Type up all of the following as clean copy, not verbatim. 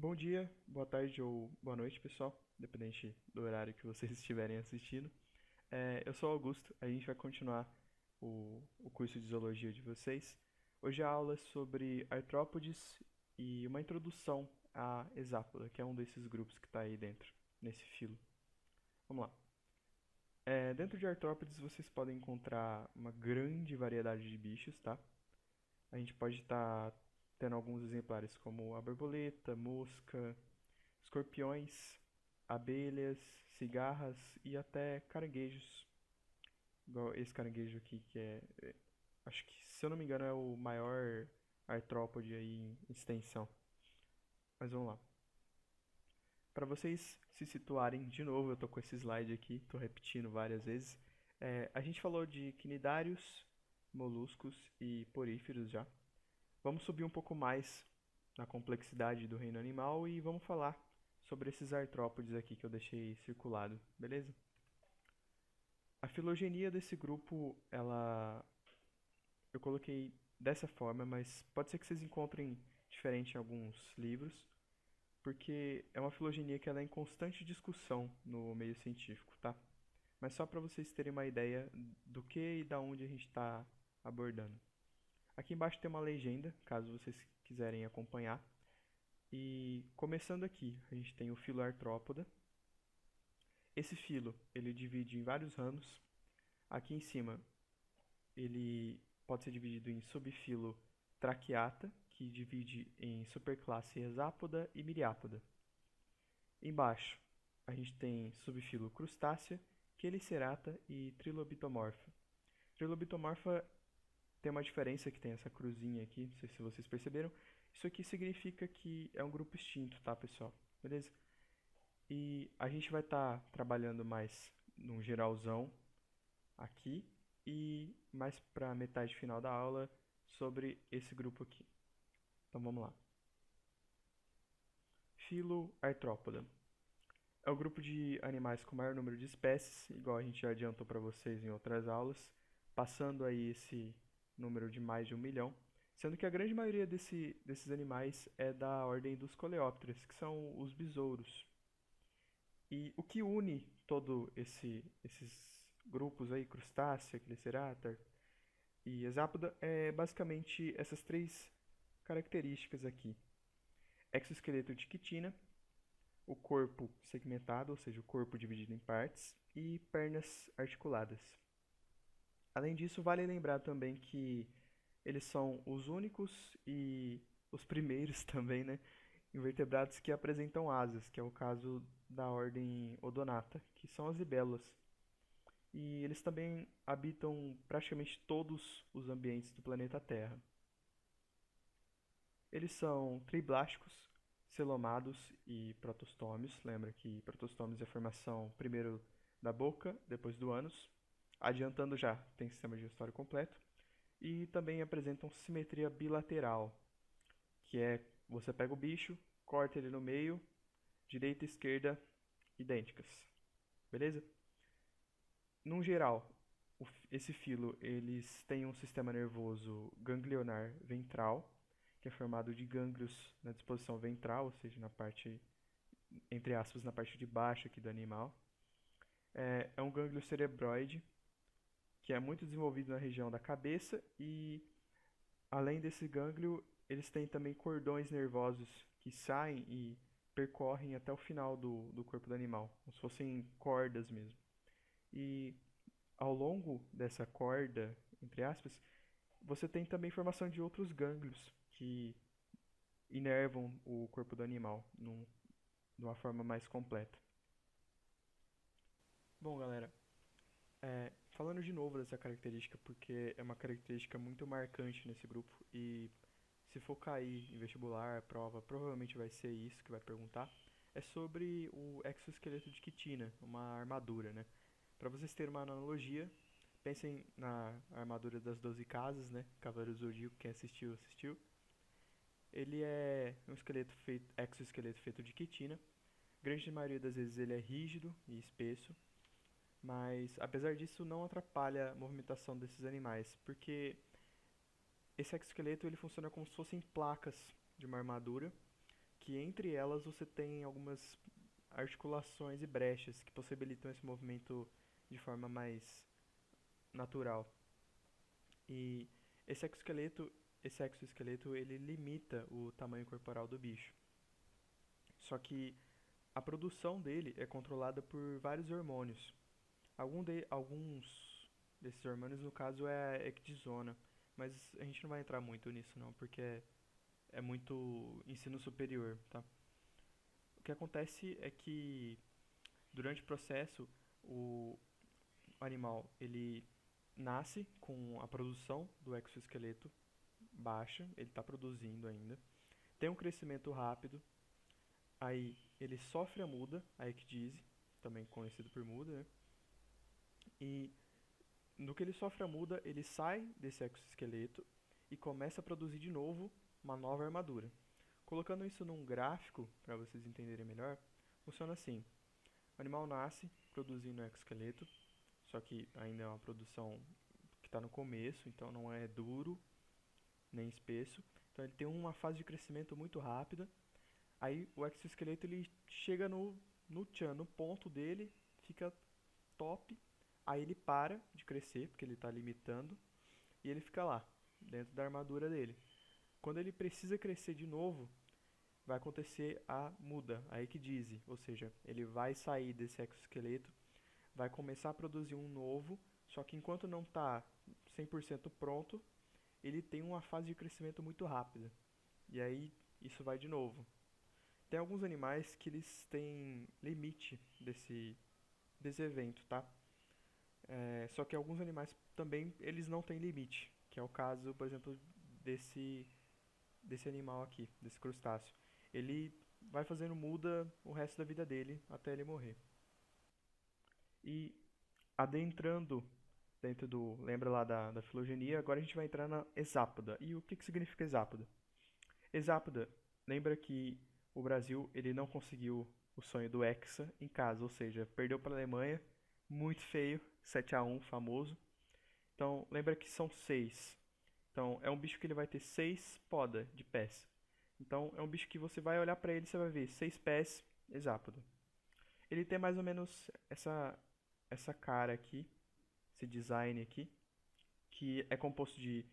Bom dia, boa tarde ou boa noite, pessoal, dependente do horário que vocês estiverem assistindo. Eu sou o Augusto, a gente vai continuar o curso de Zoologia de vocês. Hoje a aula é sobre artrópodes e uma introdução à Hexápoda, que é um desses grupos que está aí dentro, nesse filo. Vamos lá. Dentro de artrópodes vocês podem encontrar uma grande variedade de bichos, tá? A gente pode estar tendo alguns exemplares como a borboleta, mosca, escorpiões, abelhas, cigarras e até caranguejos. Igual esse caranguejo aqui que acho que se eu não me engano é o maior artrópode aí em extensão. Mas vamos lá. Para vocês se situarem de novo, eu tô com esse slide aqui, tô repetindo várias vezes. A gente falou de quinidários, moluscos e poríferos já. Vamos subir um pouco mais na complexidade do reino animal e vamos falar sobre esses artrópodes aqui que eu deixei circulado, beleza? A filogenia desse grupo, eu coloquei dessa forma, mas pode ser que vocês encontrem diferente em alguns livros, porque é uma filogenia que ela é em constante discussão no meio científico, tá? Mas só para vocês terem uma ideia do que e da onde a gente está abordando. Aqui embaixo tem uma legenda, caso vocês quiserem acompanhar. E começando aqui, a gente tem o filo artrópoda. Esse filo, ele divide em vários ramos. Aqui em cima, ele pode ser dividido em subfilo traqueata, que divide em superclasse hexápoda e miriápoda. Embaixo, a gente tem subfilo crustácea, quelicerata e trilobitomorfa. Trilobitomorfa tem uma diferença que tem essa cruzinha aqui, não sei se vocês perceberam. Isso aqui significa que é um grupo extinto, tá, pessoal? Beleza? E a gente vai estar trabalhando mais num geralzão aqui e mais para a metade final da aula sobre esse grupo aqui. Então vamos lá. Filo Artrópoda. É o grupo de animais com maior número de espécies, igual a gente já adiantou para vocês em outras aulas, passando aí esse número de mais de 1 milhão, sendo que a grande maioria desses animais é da ordem dos coleópteros, que são os besouros. E o que une esses grupos aí, crustácea, Chelicerata e hexápoda, é basicamente essas três características aqui. Exoesqueleto de quitina, o corpo segmentado, ou seja, o corpo dividido em partes, e pernas articuladas. Além disso, vale lembrar também que eles são os únicos e os primeiros também, né, invertebrados que apresentam asas, que é o caso da ordem Odonata, que são as libélulas. E eles também habitam praticamente todos os ambientes do planeta Terra. Eles são triblásticos, celomados e protostômios. Lembra que protostômios é a formação primeiro da boca, depois do ânus. Adiantando já, tem sistema digestório completo. E também apresentam simetria bilateral, que é você pega o bicho, corta ele no meio, direita e esquerda idênticas. Beleza? Num geral, esse filo eles têm um sistema nervoso ganglionar ventral, que é formado de gânglios na disposição ventral, ou seja, na parte, entre aspas, na parte de baixo aqui do animal. É um gânglio cerebroide, que é muito desenvolvido na região da cabeça e, além desse gânglio, eles têm também cordões nervosos que saem e percorrem até o final do corpo do animal, como se fossem cordas mesmo. E ao longo dessa corda, entre aspas, você tem também formação de outros gânglios que inervam o corpo do animal de uma forma mais completa. Bom, galera, falando de novo dessa característica, porque é uma característica muito marcante nesse grupo e se for cair em vestibular, prova, provavelmente vai ser isso que vai perguntar, é sobre o exoesqueleto de quitina, uma armadura, né? Para vocês terem uma analogia, pensem na armadura das 12 casas, né? Cavaleiro do Zodíaco, quem assistiu, assistiu. Ele é um exoesqueleto feito de quitina. Grande maioria das vezes ele é rígido e espesso, mas apesar disso não atrapalha a movimentação desses animais, porque esse exoesqueleto ele funciona como se fossem placas de uma armadura que entre elas você tem algumas articulações e brechas que possibilitam esse movimento de forma mais natural. E esse exoesqueleto, esse exoesqueleto ele limita o tamanho corporal do bicho. Só que a produção dele é controlada por vários hormônios. Alguns desses hormônios, no caso, é a ecdisona, mas a gente não vai entrar muito nisso não, porque é muito ensino superior, tá? O que acontece é que durante o processo o animal ele nasce com a produção do exoesqueleto baixa, ele está produzindo ainda, tem um crescimento rápido, aí ele sofre a muda, a ecdise, também conhecido por muda, né? E no que ele sofre a muda, ele sai desse exoesqueleto e começa a produzir de novo uma nova armadura. Colocando isso num gráfico, para vocês entenderem melhor, funciona assim. O animal nasce produzindo exoesqueleto, só que ainda é uma produção que está no começo, então não é duro nem espesso. Então ele tem uma fase de crescimento muito rápida. Aí o exoesqueleto ele chega no tchan, no ponto dele, fica top. Aí ele para de crescer, porque ele está limitando, e ele fica lá, dentro da armadura dele. Quando ele precisa crescer de novo, vai acontecer a muda, a ecdise, ou seja, ele vai sair desse exoesqueleto, vai começar a produzir um novo, só que enquanto não está 100% pronto, ele tem uma fase de crescimento muito rápida. E aí isso vai de novo. Tem alguns animais que eles têm limite desse evento, tá? Só que alguns animais também eles não têm limite, que é o caso, por exemplo, desse, desse animal aqui, desse crustáceo. Ele vai fazendo muda o resto da vida dele até ele morrer. E adentrando dentro do. Lembra lá da filogenia? Agora a gente vai entrar na hexápoda. E o que significa hexápoda? Hexápoda, lembra que o Brasil ele não conseguiu o sonho do Hexa em casa, ou seja, perdeu para a Alemanha, muito feio, 7-1, famoso. Então, lembra que são 6. Então, é um bicho que ele vai ter 6 podas de pés. Então, é um bicho que você vai olhar para ele e você vai ver 6 pés, hexápoda. Ele tem mais ou menos essa cara aqui, esse design aqui, que é composto de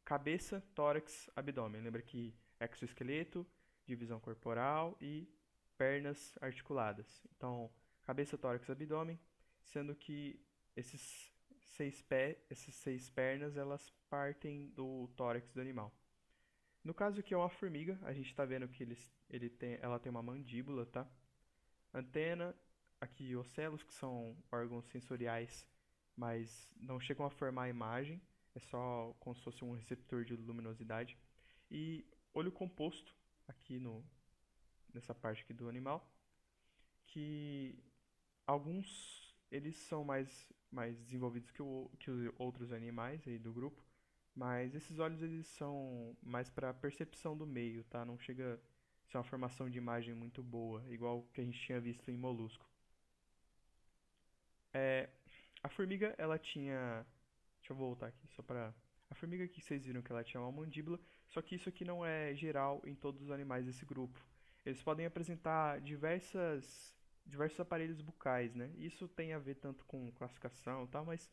cabeça, tórax, abdômen. Lembra que exoesqueleto, divisão corporal e pernas articuladas. Então, cabeça, tórax, abdômen, sendo que essas 6 pernas, elas partem do tórax do animal. No caso aqui é uma formiga, a gente está vendo que ela tem uma mandíbula, tá? Antena, aqui ocelos, que são órgãos sensoriais, mas não chegam a formar a imagem, é só como se fosse um receptor de luminosidade. E olho composto, aqui nessa parte aqui do animal, que alguns eles são mais desenvolvidos que os outros animais aí do grupo, mas esses olhos eles são mais para percepção do meio, tá? Não chega a ser uma formação de imagem muito boa, igual que a gente tinha visto em molusco. É, a formiga, ela tinha. Deixa eu voltar aqui só para. A formiga que vocês viram que ela tinha uma mandíbula, só que isso aqui não é geral em todos os animais desse grupo. Eles podem apresentar diversos aparelhos bucais, né? Isso tem a ver tanto com classificação e tal, mas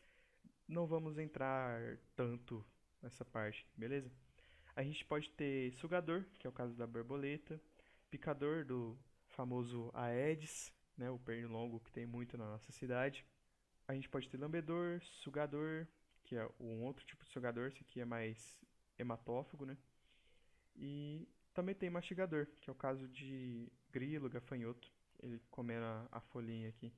não vamos entrar tanto nessa parte, beleza? A gente pode ter sugador, que é o caso da borboleta, picador do famoso Aedes, né, o pernilongo que tem muito na nossa cidade. A gente pode ter lambedor, sugador, que é um outro tipo de sugador, esse aqui é mais hematófago, né? E também tem mastigador, que é o caso de grilo, gafanhoto, ele comendo a folhinha aqui.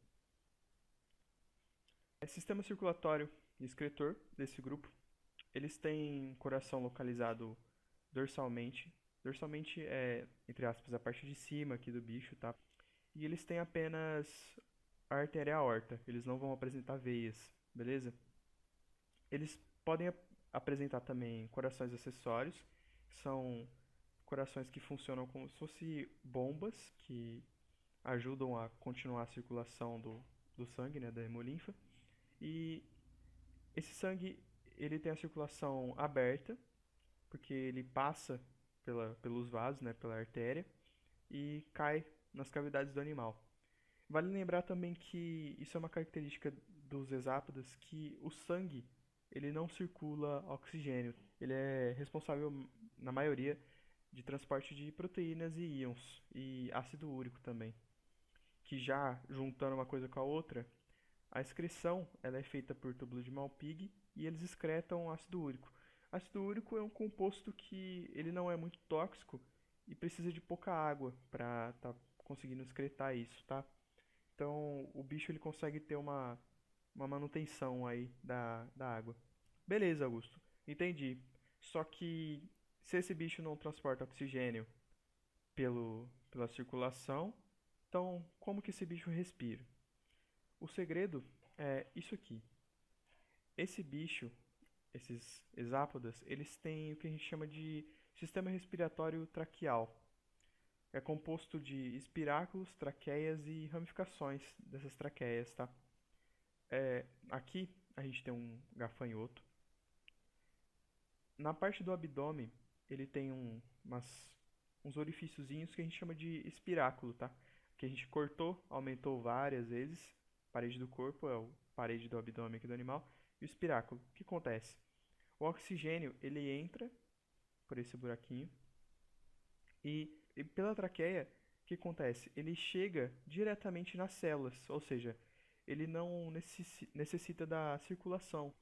Sistema circulatório e excretor desse grupo, eles têm coração localizado dorsalmente. Dorsalmente é, entre aspas, a parte de cima aqui do bicho, tá? E eles têm apenas a artéria aorta, eles não vão apresentar veias, beleza? Eles podem apresentar também corações acessórios, que são corações que funcionam como se fossem bombas, que ajudam a continuar a circulação do sangue, né, da hemolinfa. E esse sangue, ele tem a circulação aberta, porque ele passa pelos vasos, né, pela artéria, e cai nas cavidades do animal. Vale lembrar também que isso é uma característica dos hexápodas, que o sangue ele não circula oxigênio. Ele é responsável, na maioria, de transporte de proteínas e íons, e ácido úrico também. Que já juntando uma coisa com a outra, a excreção ela é feita por túbulo de Malpighi e eles excretam ácido úrico. Ácido úrico é um composto que ele não é muito tóxico e precisa de pouca água para estar conseguindo excretar isso, tá? Então o bicho ele consegue ter uma manutenção aí da água. Beleza, Augusto. Entendi. Só que se esse bicho não transporta oxigênio pela circulação, então como que esse bicho respira? O segredo é isso aqui. Esse bicho, esses hexápodas, eles têm o que a gente chama de sistema respiratório traqueal. É composto de espiráculos, traqueias e ramificações dessas traqueias, tá? Aqui a gente tem um gafanhoto. Na parte do abdômen, ele tem uns orifíciozinhos que a gente chama de espiráculo, tá? Que a gente cortou, aumentou várias vezes. Parede do corpo é a parede do abdômen aqui do animal. E o espiráculo, o que acontece? O oxigênio, ele entra por esse buraquinho e pela traqueia, o que acontece? Ele chega diretamente nas células, ou seja, ele não necessita da circulação.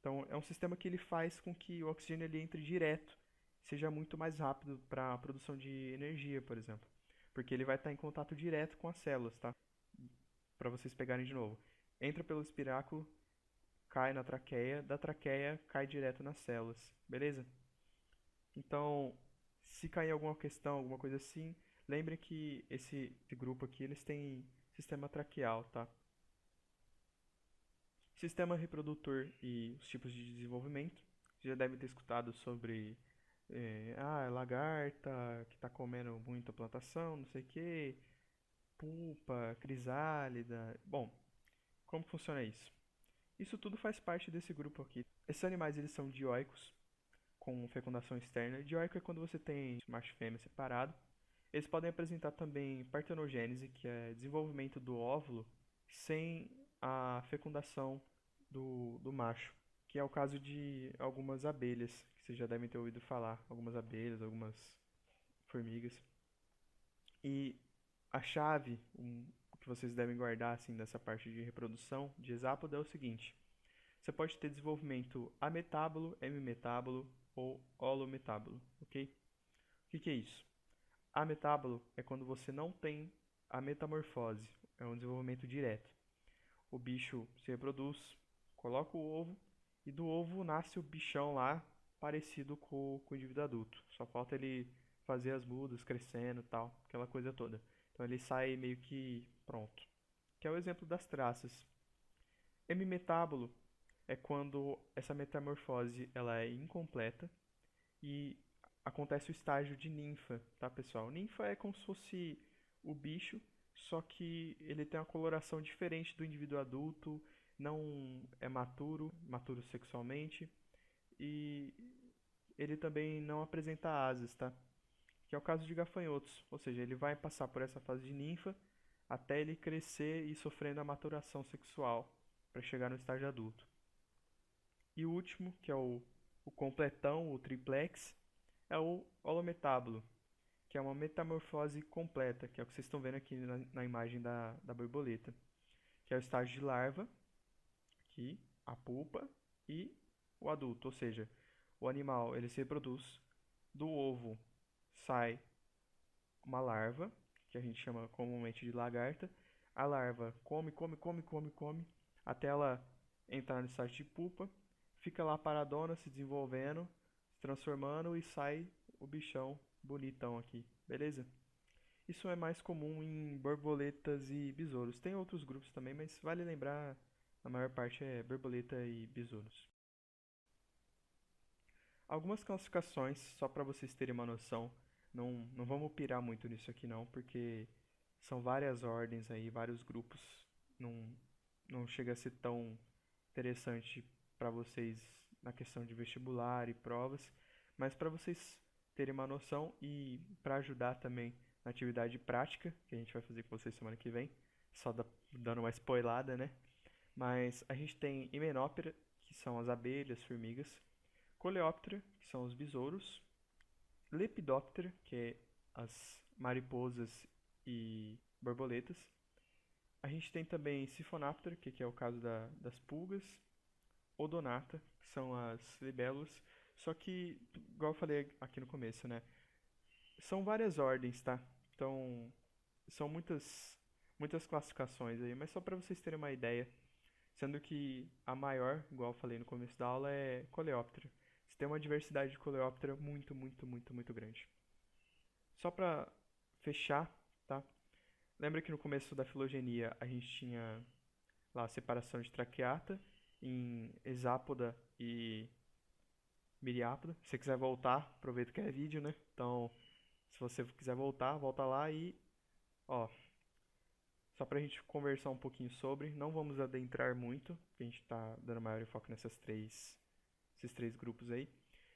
Então, é um sistema que ele faz com que o oxigênio ele entre direto, seja muito mais rápido para a produção de energia, por exemplo. Porque ele vai estar em contato direto com as células, tá? Para vocês pegarem de novo. Entra pelo espiráculo, cai na traqueia, da traqueia cai direto nas células, beleza? Então, se cair alguma questão, alguma coisa assim, lembre que esse grupo aqui, eles têm sistema traqueal, tá? Sistema reprodutor e os tipos de desenvolvimento. Você já deve ter escutado sobre lagarta que está comendo muito a plantação, não sei o que, pupa, crisálida. Bom, como funciona isso? Isso tudo faz parte desse grupo aqui. Esses animais eles são dioicos, com fecundação externa. Dioico é quando você tem macho e fêmea separado. Eles podem apresentar também partenogênese, que é desenvolvimento do óvulo sem a fecundação do macho, que é o caso de algumas abelhas, que vocês já devem ter ouvido falar, algumas abelhas, algumas formigas. E a chave, que vocês devem guardar assim dessa parte de reprodução de hexápodo é o seguinte: você pode ter desenvolvimento ametábulo, hemimetábulo ou holometábulo, ok? O que é isso? Ametábulo é quando você não tem a metamorfose, é um desenvolvimento direto. O bicho se reproduz, coloca o ovo e do ovo nasce o bichão lá parecido com o indivíduo adulto. Só falta ele fazer as mudas, crescendo e tal, aquela coisa toda. Então ele sai meio que pronto. Que é o exemplo das traças. Hemimetábulo é quando essa metamorfose ela é incompleta e acontece o estágio de ninfa, tá, pessoal? Ninfa é como se fosse o bicho, só que ele tem uma coloração diferente do indivíduo adulto, não é maturo sexualmente, e ele também não apresenta asas, tá? Que é o caso de gafanhotos, ou seja, ele vai passar por essa fase de ninfa até ele crescer e sofrendo a maturação sexual para chegar no estágio adulto. E o último, que é o completão, o triplex, é o holometábulo, que é uma metamorfose completa, que é o que vocês estão vendo aqui na imagem da borboleta, que é o estágio de larva, aqui, a pupa e o adulto, ou seja, o animal ele se reproduz, do ovo sai uma larva, que a gente chama comumente de lagarta, a larva come, até ela entrar no estágio de pupa, fica lá paradona, se desenvolvendo, se transformando e sai o bichão bonitão aqui, beleza? Isso é mais comum em borboletas e besouros. Tem outros grupos também, mas vale lembrar, a maior parte é borboleta e besouros. Algumas classificações, só para vocês terem uma noção, não vamos pirar muito nisso aqui não, porque são várias ordens aí, vários grupos, não, não chega a ser tão interessante para vocês na questão de vestibular e provas, mas para vocês terem uma noção e para ajudar também na atividade prática, que a gente vai fazer com vocês semana que vem. Só dando uma spoilada, né? Mas a gente tem Hymenoptera, que são as abelhas, formigas. Coleóptera, que são os besouros. Lepidóptera, que é as mariposas e borboletas. A gente tem também Siphonáptera, que é o caso das pulgas. Odonata, que são as libélulas. Só que, igual eu falei aqui no começo, né? São várias ordens, tá? Então, são muitas classificações aí, mas só para vocês terem uma ideia. Sendo que a maior, igual eu falei no começo da aula, é Coleóptera. Você tem uma diversidade de Coleóptera muito grande. Só para fechar, tá? Lembra que no começo da filogenia a gente tinha lá a separação de traqueata em hexápoda e miriápoda. Se você quiser voltar, aproveita que é vídeo, né? Então, se você quiser voltar, volta lá e, ó, só pra gente conversar um pouquinho sobre, não vamos adentrar muito, porque a gente tá dando maior foco esses três grupos aí.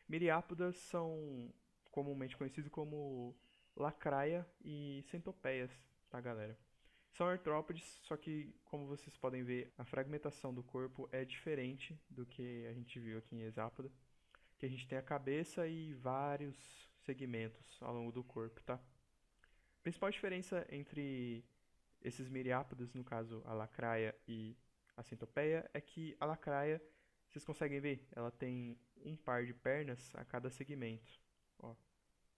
Miriápodas são comumente conhecidos como lacraia e centopeias, tá, galera? São artrópodes, só que, como vocês podem ver, a fragmentação do corpo é diferente do que a gente viu aqui em hexápoda, que a gente tem a cabeça e vários segmentos ao longo do corpo, tá? A principal diferença entre esses miriápodos, no caso a lacraia e a centopeia, é que a lacraia, vocês conseguem ver, ela tem um par de pernas a cada segmento. Ó,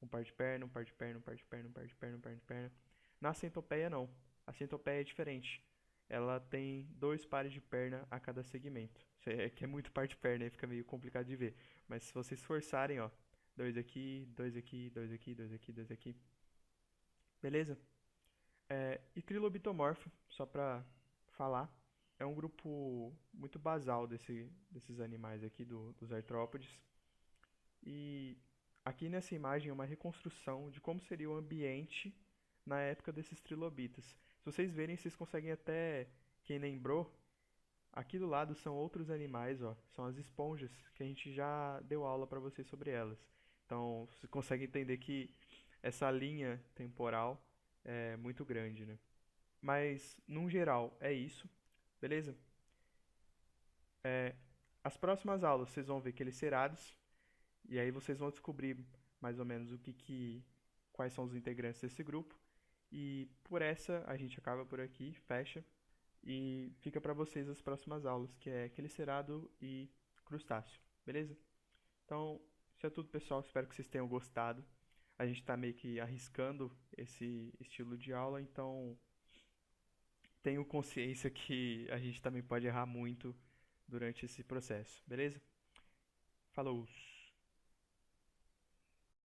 um par de perna, um par de perna, um par de perna, um par de perna, um par de perna. Na centopeia não. A centopeia é diferente. Ela tem dois pares de perna a cada segmento. É que é muito par de perna, aí fica meio complicado de ver. Mas se vocês forçarem, ó, dois aqui, dois aqui, dois aqui, dois aqui, dois aqui. Beleza? E trilobitomorfo, só pra falar, é um grupo muito basal desses animais aqui, dos artrópodes. E aqui nessa imagem é uma reconstrução de como seria o ambiente na época desses trilobitas. Se vocês verem, vocês conseguem até, quem lembrou, aqui do lado são outros animais, ó, são as esponjas, que a gente já deu aula para vocês sobre elas. Então, você consegue entender que essa linha temporal é muito grande, né? Mas, num geral, é isso, beleza? As próximas aulas vocês vão ver quelicerados, e aí vocês vão descobrir mais ou menos quais são os integrantes desse grupo. E por essa a gente acaba por aqui, fecha. E fica para vocês as próximas aulas, que é quelicerado e crustáceo, beleza? Então, isso é tudo, pessoal. Espero que vocês tenham gostado. A gente está meio que arriscando esse estilo de aula, então tenho consciência que a gente também pode errar muito durante esse processo, beleza? Falou!